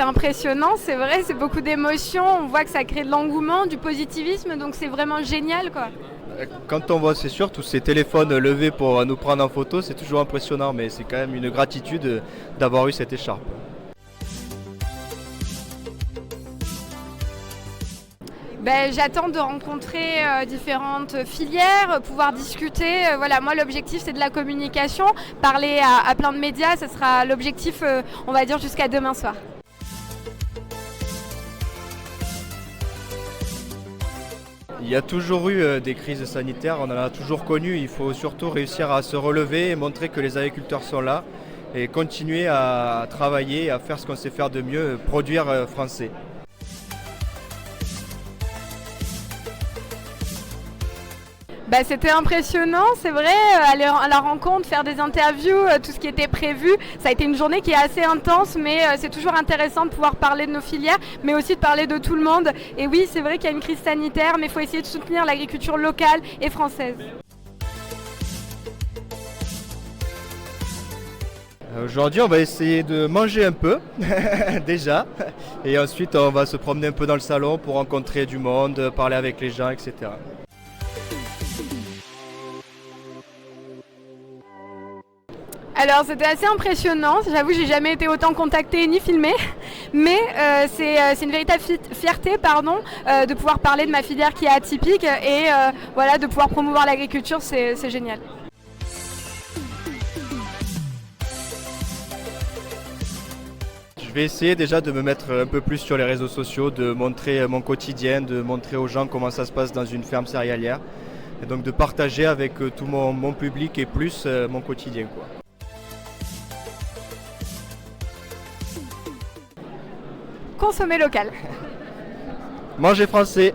c'est impressionnant, c'est vrai, c'est beaucoup d'émotions, on voit que ça crée de l'engouement, du positivisme, donc c'est vraiment génial, quoi. Quand on voit, c'est sûr, tous ces téléphones levés pour nous prendre en photo, c'est toujours impressionnant, mais c'est quand même une gratitude d'avoir eu cette écharpe. J'attends de rencontrer différentes filières, pouvoir discuter. Voilà, moi l'objectif c'est de la communication, parler à plein de médias, ce sera l'objectif, on va dire, jusqu'à demain soir. Il y a toujours eu des crises sanitaires, on en a toujours connu, il faut surtout réussir à se relever et montrer que les agriculteurs sont là et continuer à travailler, à faire ce qu'on sait faire de mieux, produire français. C'était impressionnant, c'est vrai, aller à la rencontre, faire des interviews, tout ce qui était prévu. Ça a été une journée qui est assez intense, mais c'est toujours intéressant de pouvoir parler de nos filières, mais aussi de parler de tout le monde. Et oui, c'est vrai qu'il y a une crise sanitaire, mais il faut essayer de soutenir l'agriculture locale et française. Aujourd'hui, on va essayer de manger un peu, déjà, et ensuite on va se promener un peu dans le salon pour rencontrer du monde, parler avec les gens, etc. Alors c'était assez impressionnant, j'avoue j'ai jamais été autant contactée ni filmée, mais c'est une véritable fierté de pouvoir parler de ma filière qui est atypique et voilà, de pouvoir promouvoir l'agriculture, c'est génial. Je vais essayer déjà de me mettre un peu plus sur les réseaux sociaux, de montrer mon quotidien, de montrer aux gens comment ça se passe dans une ferme céréalière, et donc de partager avec tout mon public et plus mon quotidien, quoi. Consommer local. Manger français.